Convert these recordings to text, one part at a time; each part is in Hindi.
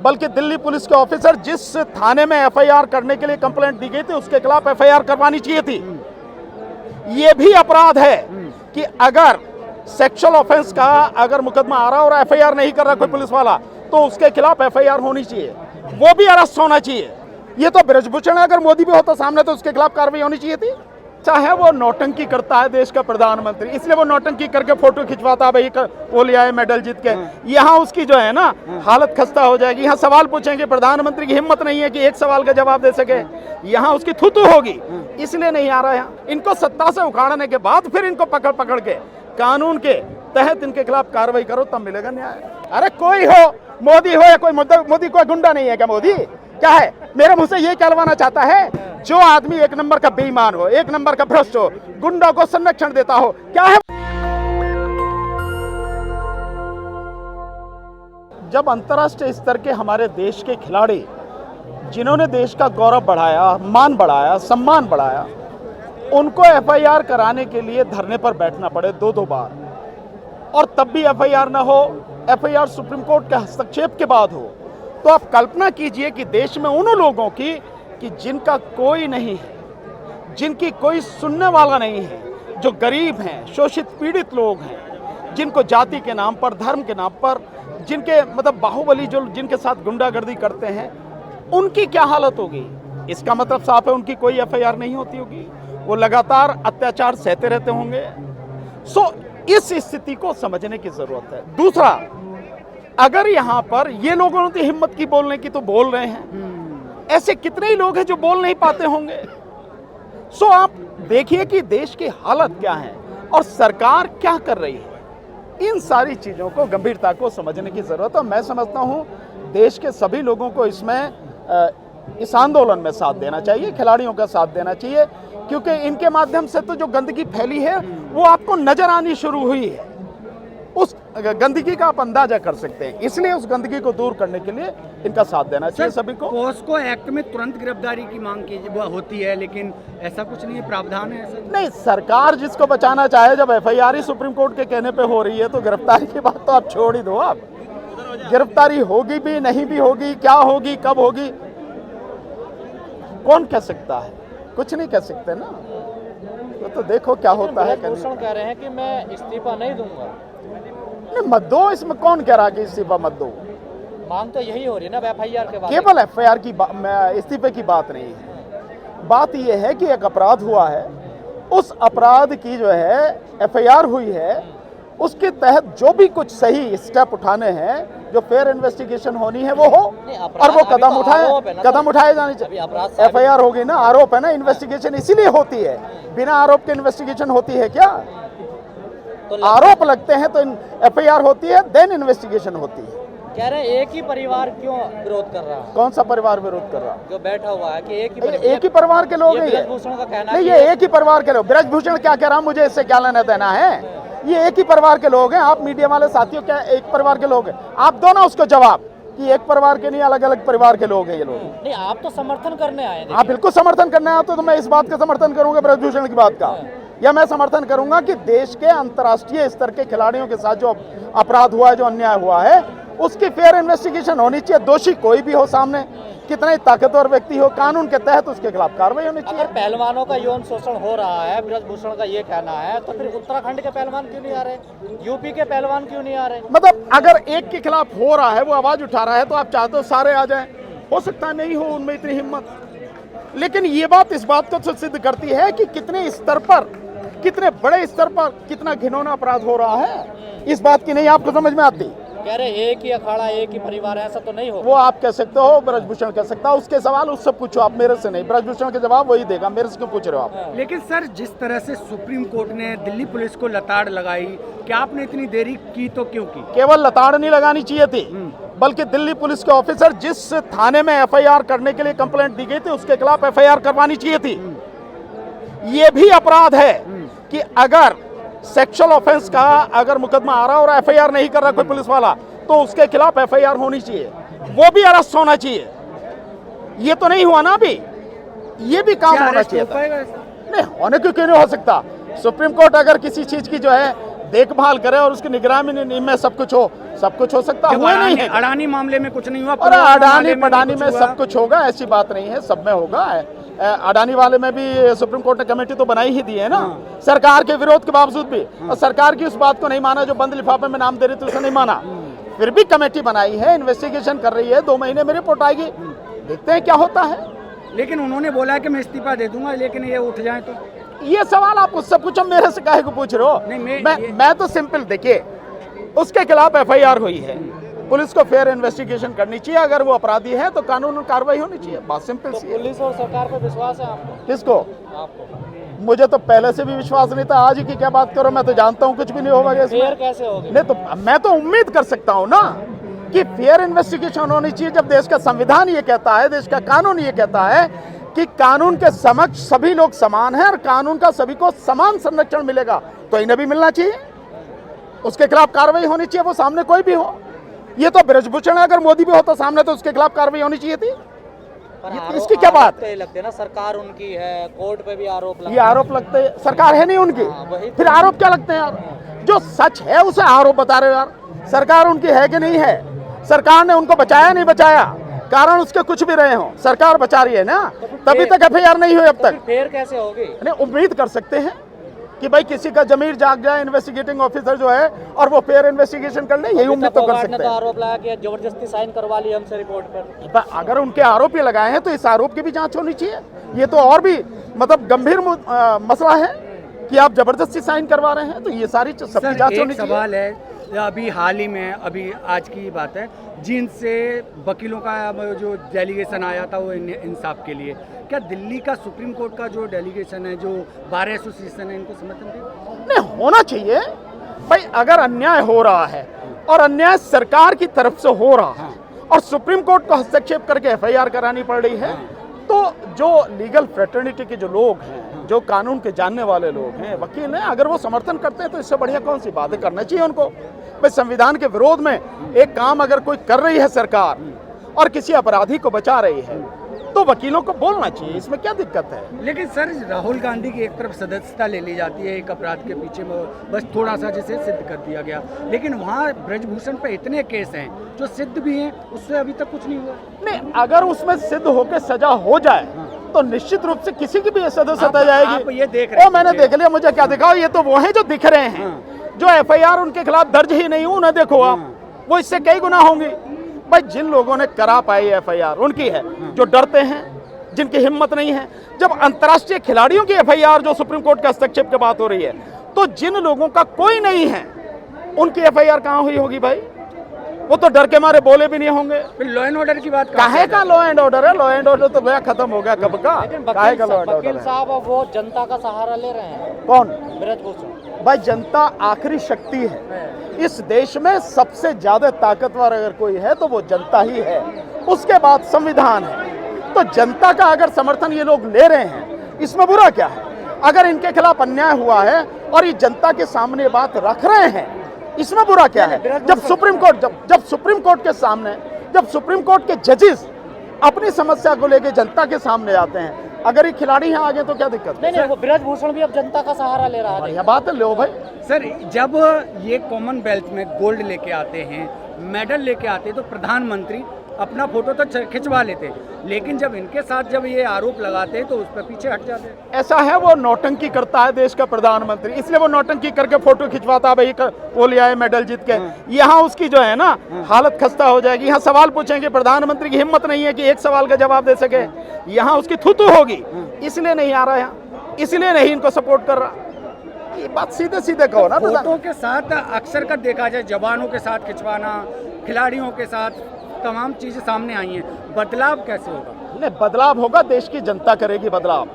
बल्कि दिल्ली पुलिस के ऑफिसर जिस थाने में एफआईआर करने के लिए कंप्लेंट दी गई थी उसके खिलाफ एफआईआर करवानी चाहिए थी। ये भी अपराध है कि अगर सेक्सुअल ऑफेंस का अगर मुकदमा आ रहा और एफआईआर नहीं कर रहा कोई पुलिस वाला तो उसके खिलाफ एफआईआर होनी चाहिए, वो भी अरेस्ट होना चाहिए। ये तो ब्रजभूषण अगर मोदी भी होता सामने तो उसके खिलाफ कार्रवाई होनी चाहिए थी। चाहे वो नौटंकी करता है देश का प्रधानमंत्री, इसलिए वो नौटंकी करके फोटो खिंचवाता है, भाई वो लिया है मेडल जीत के। यहाँ उसकी जो है ना हालत खस्ता हो जाएगी। यहाँ सवाल पूछेंगे, प्रधानमंत्री की हिम्मत नहीं है कि एक सवाल का जवाब दे सके, यहाँ उसकी थूथू होगी, इसलिए नहीं आ रहा है। इनको सत्ता से उखाड़ने के बाद फिर इनको पकड़ पकड़ के कानून के तहत इनके खिलाफ कार्रवाई करो, तब मिलेगा न्याय। अरे कोई हो, मोदी हो या कोई, मोदी कोई गुंडा नहीं है क्या? मोदी क्या है? मेरे मुंह से ये कहलवाना चाहता है जो आदमी एक नंबर का बेईमान हो, एक नंबर का भ्रष्ट हो, गुंडा को संरक्षण देता हो, क्या है? जब अंतर्राष्ट्रीय स्तर के हमारे देश के खिलाड़ी जिन्होंने देश का गौरव बढ़ाया, मान बढ़ाया, सम्मान बढ़ाया, उनको एफआईआर कराने के लिए धरने पर बैठना पड़े दो बार, और तब भी एफआईआर ना हो, एफआईआर सुप्रीम कोर्ट के हस्तक्षेप के बाद हो, तो आप कल्पना कीजिए कि देश में उन लोगों की कि जिनका कोई नहीं है, जिनकी कोई सुनने वाला नहीं है, जो गरीब हैं, शोषित पीड़ित लोग हैं, जिनको जाति के नाम पर, धर्म के नाम पर, जिनके मतलब बाहुबली जो जिनके साथ गुंडागर्दी करते हैं, उनकी क्या हालत होगी? इसका मतलब साफ है उनकी कोई एफआईआर नहीं होती होगी, वो लगातार अत्याचार सहते रहते होंगे। इस स्थिति को समझने की जरूरत है। दूसरा, अगर यहां पर ये लोगों ने हिम्मत की बोलने की तो बोल रहे हैं, ऐसे कितने ही लोग हैं जो बोल नहीं पाते होंगे। आप देखिए कि देश की हालत क्या है और सरकार क्या कर रही है। इन सारी चीजों को गंभीरता को समझने की जरूरत है। मैं समझता हूं देश के सभी लोगों को इसमें इस आंदोलन में साथ देना चाहिए, खिलाड़ियों का साथ देना चाहिए, क्योंकि इनके माध्यम से तो जो गंदगी फैली है वो आपको नजर आनी शुरू हुई है। उस गंदगी का आप अंदाजा कर सकते हैं, इसलिए उस गंदगी को दूर करने के लिए इनका साथ देना चाहिए सभी को। पॉस्को एक्ट में तुरंत गिरफ्तारी की मांग की होती है, लेकिन ऐसा कुछ नहीं है, प्रावधान है ऐसा नहीं। सरकार जिसको बचाना चाहे, जब एफआईआर ही सुप्रीम कोर्ट के कहने पे हो रही है तो गिरफ्तारी की बात तो आप छोड़ ही दो। आप गिरफ्तारी होगी भी, नहीं भी होगी, क्या होगी, कब होगी, कौन कह सकता है? कुछ नहीं कह सकते ना। तो देखो क्या होता है। ब्रजभूषण कह रहे हैं कि मैं इस्तीफा नहीं दूंगा। नहीं, मत दो, इसमें कौन कह रहा कि इस्तीफा मत दो? मांग तो यही हो रही है ना एफआईआर के बाद। केवल एफआईआर की इस्तीफे की बात नहीं है। बात यह है कि एक अपराध हुआ है, उस अपराध की जो है एफआईआर हुई है, उसके तहत जो भी कुछ सही स्टेप उठाने हैं, जो फेयर इन्वेस्टिगेशन होनी है वो हो, और वो कदम उठाए जाने चाहिए। एफआईआर होगी ना, आरोप है ना, इन्वेस्टिगेशन इसीलिए होती है। बिना आरोप के इन्वेस्टिगेशन होती है क्या? आरोप लगते हैं तो एफआईआर होती है, देन इन्वेस्टिगेशन होती है। कह रहे हैं एक ही परिवार क्यों विरोध कर रहा है? कौन सा परिवार विरोध कर रहा है? जो बैठा हुआ है कि एक ही परिवार के लोग हैं। ब्रजभूषण का कहना नहीं, ये एक ही परिवार के लोग। ब्रजभूषण क्या कह रहा, मुझे इससे क्या लेना देना है? ये एक ही परिवार के लोग हैं। आप मीडिया वाले साथियों, क्या एक परिवार के लोग हैं? आप दो ना उसको जवाब कि एक परिवार के नहीं, अलग अलग परिवार के लोग हैं ये लोग। नहीं, आप तो समर्थन करने आए हैं। आप बिल्कुल समर्थन करने आए तो मैं इस बात का समर्थन करूंगा, ब्रजभूषण की बात का, या मैं समर्थन करूंगा कि देश के अंतर्राष्ट्रीय स्तर के खिलाड़ियों के साथ जो अपराध हुआ है, जो अन्याय हुआ है, उसकी फेयर इन्वेस्टिगेशन होनी चाहिए। दोषी कोई भी हो सामने, कितना ही ताकतवर व्यक्ति हो, कानून के तहत उसके खिलाफ कार्रवाई होनी चाहिए। अगर पहलवानों का यौन शोषण हो रहा है, ब्रजभूषण का ये कहना है, तो फिर उत्तराखंड के पहलवान क्यों नहीं आ रहे? यूपी के पहलवान क्यों नहीं आ रहे? मतलब अगर एक के खिलाफ हो रहा है, वो आवाज उठा रहा है, तो आप चाहते हो सारे आ जाएं। हो सकता है नहीं हो उनमें इतनी हिम्मत, लेकिन ये बात इस बात को सिद्ध करती है कि कितने स्तर पर, कितने बड़े स्तर पर कितना घिनौना अपराध हो रहा है। इस बात की नहीं आपको समझ में आती? कह रहे एक ही अखाड़ा, एक ही परिवार, ऐसा तो नहीं हो। वो आप कह सकते हो, ब्रजभूषण कह सकता है। उसके सवाल उससे पूछो, आप मेरे से नहीं। ब्रजभूषण के जवाब वही देगा, मेरे से क्यों पूछ रहे हो आप? लेकिन सर, जिस तरह से सुप्रीम कोर्ट ने दिल्ली पुलिस को लताड़ लगाई, क्या आपने इतनी देरी की तो क्यों की? केवल लताड़ नहीं लगानी चाहिए थी, बल्कि दिल्ली पुलिस के ऑफिसर जिस थाने में एफआईआर करने के लिए कंप्लेंट दी गई थी उसके खिलाफ एफआईआर करवानी चाहिए थी। ये भी अपराध है कि अगर सेक्सुअल ऑफेंस का अगर मुकदमा आ रहा और एफआईआर नहीं कर रहा कोई पुलिस वाला तो उसके खिलाफ एफआईआर होनी चाहिए, वो भी अरेस्ट होना चाहिए। ये तो नहीं हुआ ना अभी, ये भी काम होना चाहिए था। नहीं होने क्यों नहीं हो सकता? सुप्रीम कोर्ट अगर किसी चीज की जो है देखभाल करे और उसकी निगरानी में सब कुछ हो सकता जब हुआ नहीं है। अडानी मामले में कुछ नहीं हुआ, और पुलवामा अडानी मामले में पडानी कुछ में हुआ। सब कुछ होगा, ऐसी बात नहीं है, सब में होगा। अडानी वाले में भी सुप्रीम कोर्ट ने कमेटी तो बनाई ही दी है ना, सरकार के विरोध के बावजूद भी। और सरकार की उस बात को नहीं माना जो बंद लिफाफे में नाम दे रही थी, उसे नहीं माना। फिर भी कमेटी बनाई है, इन्वेस्टिगेशन कर रही है, 2 महीने में रिपोर्ट आएगी, देखते हैं क्या होता है। लेकिन उन्होंने बोला है कि मैं इस्तीफा दे दूंगा, लेकिन ये उठ जाए तो ये सवाल आप उससे पूछो, मेरे से काहे को पूछ रहे हो? नहीं, मैं तो सिंपल, देखिए उसके खिलाफ एफआईआर हुई है, पुलिस को फेयर इन्वेस्टिगेशन करनी चाहिए, अगर वो अपराधी है तो कानूनी कार्रवाई होनी चाहिए, बात सिंपल तो सी है। पुलिस और सरकार पर विश्वास है आपको? किसको? आपको मुझे तो पहले से भी विश्वास नहीं था, आज की क्या बात करो, मैं तो जानता हूँ कुछ भी नहीं होगा इसमें। फेयर कैसे होगी? नहीं तो मैं तो उम्मीद कर सकता हूँ ना कि फेयर इन्वेस्टिगेशन होनी चाहिए, जब देश का संविधान ये कहता है, देश का कानून ये कहता है कि कानून के समक्ष सभी लोग समान हैं और कानून का सभी को समान संरक्षण मिलेगा, तो इन्हें भी मिलना चाहिए, उसके खिलाफ कार्रवाई होनी चाहिए, वो सामने कोई भी हो। ये तो ब्रजभूषण है, अगर मोदी भी होता सामने तो उसके खिलाफ कार्रवाई होनी चाहिए थी। इसकी क्या बात है? लगते हैं ना, सरकार उनकी है, कोर्ट पे भी आरोप ये आरोप लगते हैं, सरकार है नहीं उनकी, वही तो। फिर आरोप क्या लगते हैं यार? जो सच है उसे आरोप बता रहे हो यार। सरकार उनकी है कि नहीं है? सरकार ने उनको बचाया नहीं बचाया, कारण उसके कुछ भी रहे हो, सरकार बचा रही है ना, तभी तक एफआईआर नहीं हुई अब तक। फेयर कैसे होगी? नहीं, उम्मीद कर सकते हैं कि भाई किसी का जमीर जाग जाए, इन्वेस्टिगेटिंग ऑफिसर जो है, और वो फेयर इन्वेस्टिगेशन कर ले, यही उम्मीद तो कर सकते ने तो हैं। आरोप लगाया कि जबरदस्ती साइन करवा ली हमसे रिपोर्ट पर। अगर उनके आरोप ये लगाए हैं तो इस आरोप की भी जांच होनी चाहिए। ये तो और भी मतलब गंभीर मसला है कि आप जबरदस्ती साइन करवा रहे हैं, तो ये सारी सबकी जांच होनी चाहिए। सवाल है, अभी हाल ही में, अभी आज की बात है, जिन से वकीलों का जो डेलीगेशन आया था वो इंसाफ के लिए, क्या दिल्ली का सुप्रीम कोर्ट का जो डेलीगेशन है, जो बार एसोसिएशन है, इनको समर्थन दे? नहीं, होना चाहिए भाई। अगर अन्याय हो रहा है और अन्याय सरकार की तरफ से हो रहा है और सुप्रीम कोर्ट को हस्तक्षेप करके एफआईआर करानी पड़ रही है, तो जो लीगल फ्रेटर्निटी के जो लोग हैं, जो कानून के जानने वाले लोग हैं, वकील हैं, अगर वो समर्थन करते हैं तो इससे बढ़िया कौन सी बात है? करना चाहिए उनको। भाई संविधान के विरोध में एक काम अगर कोई कर रही है सरकार और किसी अपराधी को बचा रही है, तो वकीलों को बोलना चाहिए, इसमें क्या दिक्कत है? लेकिन सर, राहुल गांधी की एक तरफ सदस्यता ले ली जाती है एक अपराध के पीछे, बस थोड़ा सा जिसे सिद्ध कर दिया गया, लेकिन वहाँ ब्रजभूषण पे इतने केस हैं जो सिद्ध भी हैं, उससे अभी तक कुछ नहीं हुआ। नहीं, अगर उसमें सिद्ध होकर सजा हो जाए तो निश्चित रूप से किसी की भी सदस्यता जाएगी। आप ये देख रहे हैं, मैंने देख लिया, मुझे क्या दिखाओ? ये तो वो हैं जो दिख रहे हैं, जो एफआईआर उनके खिलाफ दर्ज ही नहीं हुई, उन्हें देखो आप, वो इससे कई गुना होंगी। भाई जिन लोगों ने करा पाई एफआईआर उनकी है, जो डरते हैं, जिनकी हिम्मत नहीं है। जब अंतर्राष्ट्रीय खिलाड़ियों की एफआईआर जो सुप्रीम कोर्ट के हस्तक्षेप की बात हो रही है, तो जिन लोगों का कोई नहीं है उनकी एफआईआर कहां हुई होगी भाई? वो तो डर के मारे बोले भी नहीं होंगे। फिर लॉ एंड ऑर्डर की बात काहे का लॉ एंड ऑर्डर है? लॉ एंड ऑर्डर तो भैया खत्म हो गया कब का। लेकिन काहे का लॉ एंड ऑर्डर वकील है? साहब अब वो जनता का सहारा ले रहे हैं। कौन? ब्रजभूषण। भाई जनता आखिरी शक्ति है इस देश में, सबसे ज्यादा ताकतवर अगर कोई है तो वो जनता ही है, उसके बाद संविधान है। तो जनता का अगर समर्थन ये लोग ले रहे हैं, इसमें बुरा क्या है? अगर इनके खिलाफ अन्याय हुआ है और ये जनता के सामने बात रख रहे हैं, इसमें बुरा क्या है? जब सुप्रीम कोर्ट के सामने, जब सुप्रीम कोर्ट के जजेस अपनी समस्या को लेकर जनता के सामने आते हैं, अगर ये खिलाड़ी हैं आगे तो क्या दिक्कत है? नहीं, वो ब्रजभूषण भी अब जनता का सहारा ले रहा है। बढ़िया बात है, लो भाई। सर, जब ये कॉमनवेल्थ में गोल्ड लेके आते हैं, मेडल लेके आते हैं, तो प्रधानमंत्री अपना फोटो तो खिंचवा लेते, लेकिन जब इनके साथ जब ये आरोप लगाते हैं तो उस पर पीछे हट जाते हैं। ऐसा है, वो नौटंकी करता है देश का प्रधानमंत्री, इसलिए वो नौटंकी करके फोटो खिंचवाता है। भाई वो लिया है मेडल जीत के, यहाँ उसकी जो है ना हालत खस्ता हो जाएगी। यहाँ सवाल पूछेंगे, प्रधानमंत्री की हिम्मत नहीं है कि एक सवाल का जवाब दे सके, यहाँ उसकी थुतू होगी, इसलिए नहीं आ रहा यहाँ, इसलिए नहीं इनको सपोर्ट कर रहा। ये बात सीधे सीधे कहो ना। फोटो के साथ अक्सर कर देखा जाए, जवानों के साथ खिंचवाना, खिलाड़ियों के साथ, तमाम चीजें सामने आई हैं। बदलाव कैसे होगा? नहीं, बदलाव होगा, देश की जनता करेगी बदलाव,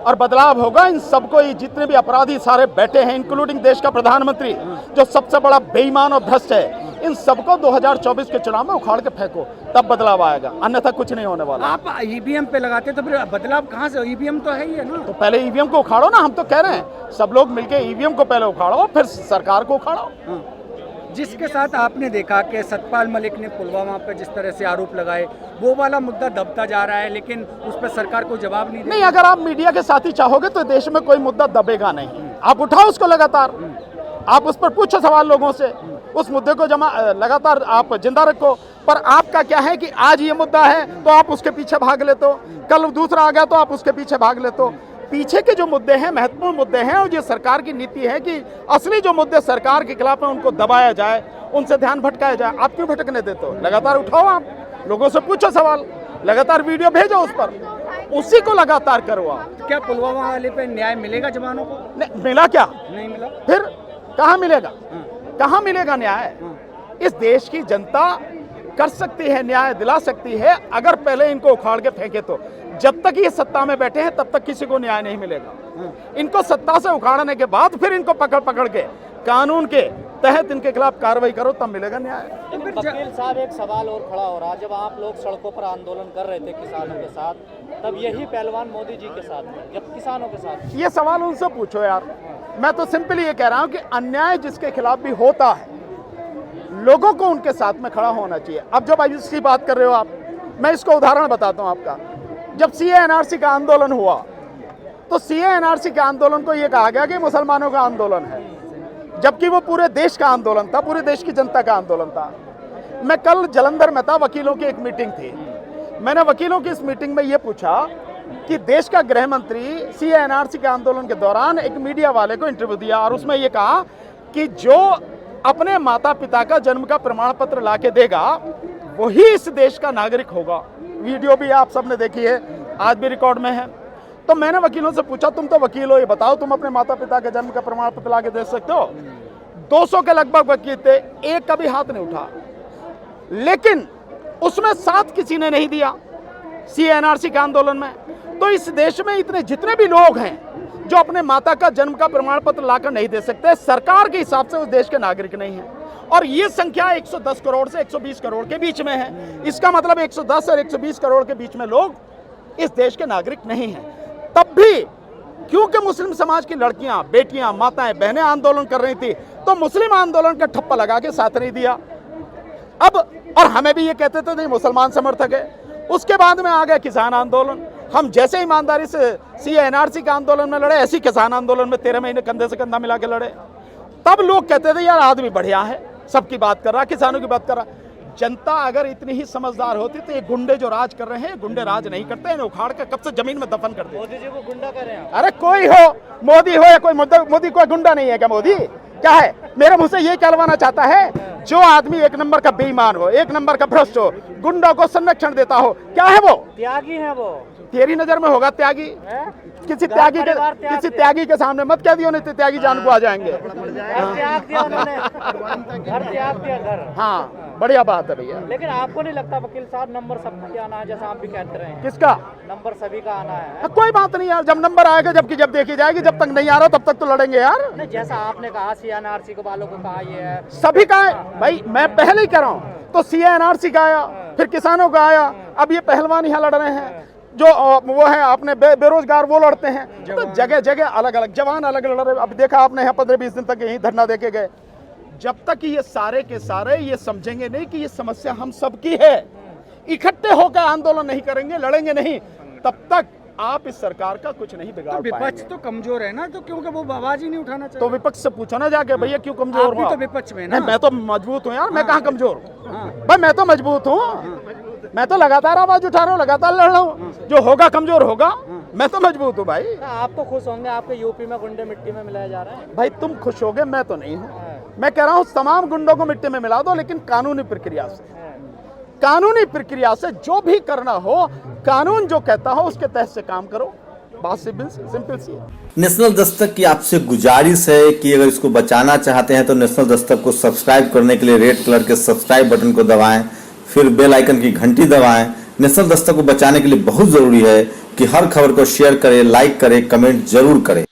और बदलाव होगा इन सबको, ये जितने भी अपराधी सारे बैठे हैं, इंक्लूडिंग देश का प्रधानमंत्री जो सबसे बड़ा बेईमान और भ्रष्ट है, इन सबको 2024 के चुनाव में उखाड़ के फेंको, तब बदलाव आएगा, अन्यथा कुछ नहीं होने वाला। आप ईवीएम पे लगाते तो फिर बदलाव कहाँ से? ईवीएम तो है ही है ना। तो पहले ईवीएम को उखाड़ो ना, हम तो कह रहे हैं सब लोग मिलके ईवीएम को पहले उखाड़ो, फिर सरकार को उखाड़ो। जिसके साथ आपने देखा कि सतपाल मलिक ने पुलवामा पर जिस तरह से आरोप लगाए, वो वाला मुद्दा दबता जा रहा है, लेकिन उस पर सरकार को जवाब नहीं दे। नहीं, अगर आप मीडिया के साथ ही चाहोगे तो देश में कोई मुद्दा दबेगा नहीं, आप उठाओ उसको लगातार। आप उस पर पूछो सवाल लोगों से, उस मुद्दे को लगातार आप जिंदा रखो। पर आपका क्या है कि आज ये मुद्दा है तो आप उसके पीछे भाग लेते हो, कल दूसरा आ गया तो आप उसके पीछे भाग लेते हो। पीछे के जो मुद्दे हैं, महत्वपूर्ण मुद्दे हैं, और ये सरकार की नीति है कि असली जो मुद्दे सरकार के खिलाफ हैं उनको दबाया जाए, उनसे ध्यान भटकाया जाए। आप क्यों भटकने देते हो? लगातार उठाओ, आप लोगों से पूछो सवाल, लगातार वीडियो भेजो उस पर, उसी को लगातार करो आप। क्या पुलवामा वाले पे न्याय मिलेगा जवानों को? नहीं मिला, क्या नहीं मिला? फिर कहाँ मिलेगा? कहाँ मिलेगा न्याय? इस देश की जनता कर सकती है, न्याय दिला सकती है, अगर पहले इनको उखाड़ के फेंके तो। जब तक ये सत्ता में बैठे हैं तब तक किसी को न्याय नहीं मिलेगा। इनको सत्ता से उखाड़ने के बाद फिर इनको पकड़ के कानून के तहत इनके खिलाफ कार्रवाई करो, तब मिलेगा न्याय। लेकिन वकील साहब, एक सवाल और खड़ा हो रहा है, जब आप लोग सड़कों पर आंदोलन कर रहे थे किसानों के साथ, तब यही पहलवान मोदी जी के साथ थे, जब किसानों के साथ। ये सवाल उनसे पूछो यार, मैं तो सिंपली ये कह रहा हूं कि अन्याय जिसके खिलाफ भी होता है, लोगों को उनके साथ में खड़ा होना चाहिए। अब जब इसकी बात कर रहे हो आप, मैं इसको उदाहरण बताता हूं आपका। जब सीए एनआरसी का आंदोलन हुआ तो सीए एनआरसी के आंदोलन को यह कहा गया कि मुसलमानों का आंदोलन है, जबकि वो पूरे देश का आंदोलन था, पूरे देश की जनता का आंदोलन था। मैं कल जलंधर में था, वकीलों की एक मीटिंग थी। मैंने वकीलों की इस मीटिंग में ये पूछा कि देश का गृह मंत्री सीए एनआरसी के आंदोलन के दौरान एक मीडिया वाले को इंटरव्यू दिया और उसमें ये कहा कि जो अपने माता पिता का जन्म का प्रमाण पत्र ला के देगा वही इस देश का नागरिक होगा। वीडियो भी आप सबने देखी है, आज भी रिकॉर्ड में है। तो मैंने वकीलों से पूछा, तुम तो वकील हो, ये बताओ तुम अपने माता पिता के जन्म का प्रमाण पत्र ला के दे सकते हो? 200 के लगभग वकील थे, एक का भी हाथ नहीं उठा। लेकिन उसमें साथ किसी ने नहीं दिया सीए एनआरसी के आंदोलन में। तो इस देश में इतने जितने भी लोग हैं जो अपने माता का जन्म का प्रमाण पत्र लाकर नहीं दे सकते, सरकार के हिसाब से उस देश के नागरिक नहीं है। और ये संख्या 110 करोड़ से 120 करोड़ के बीच में है। इसका मतलब 110 और 120 करोड़ के बीच में लोग इस देश के नागरिक नहीं हैं। तब भी क्योंकि मुस्लिम समाज की लड़कियां, बेटियां, माताएं, बहनें आंदोलन कर रही थी, तो मुस्लिम आंदोलन का ठप्पा लगा के साथ नहीं दिया। अब और हमें भी ये कहते थे नहीं मुसलमान समर्थक है। उसके बाद में आ गया किसान आंदोलन। हम जैसे ईमानदारी से सीए एनआरसी के आंदोलन में लड़े, ऐसी किसान आंदोलन में 13 महीने कंधे से कंधा मिला के लड़े। तब लोग कहते थे यार आदमी बढ़िया है, सबकी बात कर रहा, किसानों की बात कर रहा। जनता अगर इतनी ही समझदार होती तो ये गुंडे जो राज कर रहे हैं, गुंडे राज नहीं करते, इन्हें उखाड़ के कब से जमीन में दफन कर दे। मोदी जी को गुंडा कह रहे हैं। अरे कोई हो, मोदी हो या कोई, मोदी कोई गुंडा नहीं है क्या? मोदी क्या है? मेरे मुंह से ये कहलवाना चाहता है जो आदमी एक नंबर का बेईमान हो, एक नंबर का भ्रष्ट हो, गुंडों को संरक्षण देता हो, क्या है वो? त्यागी है वो। तेरी नजर में होगा त्यागी? किसी त्यागी के सामने मत कह दियो, नहीं तो त्यागी जान को आ जाएंगे। त्याग दिया उन्होंने, घर त्याग दिया, घर। हाँ, बढ़िया बात है भैया। लेकिन आपको नहीं लगता वकील साहब नंबर सबकी आना है, जैसा आप भी कहते रहे हैं? किसका नंबर? सभी का आना है। कोई बात नहीं यार, जब नंबर आएगा, जब देखी जाएगी। जब तक नहीं आ रहा तब तक तो लड़ेंगे यार। नहीं, जैसा आपने कहा सीए एनआरसी को वालों को कहा ये है, सभी का है भाई। मैं पहले ही कह रहा हूँ, तो सीए एनआरसी का आया, फिर किसानों का आया, अब ये पहलवान यहाँ लड़ रहे हैं, जो वो है अपने बेरोजगार वो लड़ते हैं। तो जगह जगह अलग अलग जवान अलग लड़ रहे। अब देखा आपने यहाँ 15-20 दिन तक यही धरना देके गए। जब तक ये सारे के सारे ये समझेंगे नहीं कि ये समस्या हम सबकी है, इकट्ठे होकर आंदोलन नहीं करेंगे, लड़ेंगे नहीं, तब तक आप इस सरकार का कुछ नहीं बिगाड़ पाएंगे। विपक्ष तो कमजोर है ना, तो क्योंकि वो आवाज ही नहीं उठाना चाहिए। तो विपक्ष से पूछो ना जाके, भैया क्यों कमजोर हो? तो विपक्ष में ना। मैं तो मजबूत हूँ यार, मैं कहाँ कमजोर हूँ भाई? मैं तो मजबूत हूँ, मैं तो लगातार आवाज उठा रहा हूँ, लगातार लड़ रहा हूँ। जो होगा कमजोर होगा, मैं तो मजबूत हूँ भाई। आप तो खुश होंगे, आपके यूपी में गुंडे मिट्टी में मिलाए जा रहे हैं। भाई तुम खुश होगे, मैं तो नहीं हूँ। मैं कह रहा हूँ तमाम गुंडों को मिट्टी में मिला दो, लेकिन कानूनी प्रक्रिया से, कानूनी प्रक्रिया से जो भी करना हो, कानून जो कहता हो उसके तहत से काम करो। बात सिंपल सी है। नेशनल दस्तक की आपसे गुजारिश है कि अगर इसको बचाना चाहते हैं तो नेशनल दस्तक को सब्सक्राइब करने के लिए रेड कलर के सब्सक्राइब बटन को दबाएं, फिर बेल आइकन की घंटी दबाएं। नेशनल दस्तक को बचाने के लिए बहुत जरूरी है कि हर खबर को शेयर करें, लाइक करें, कमेंट जरूर करें।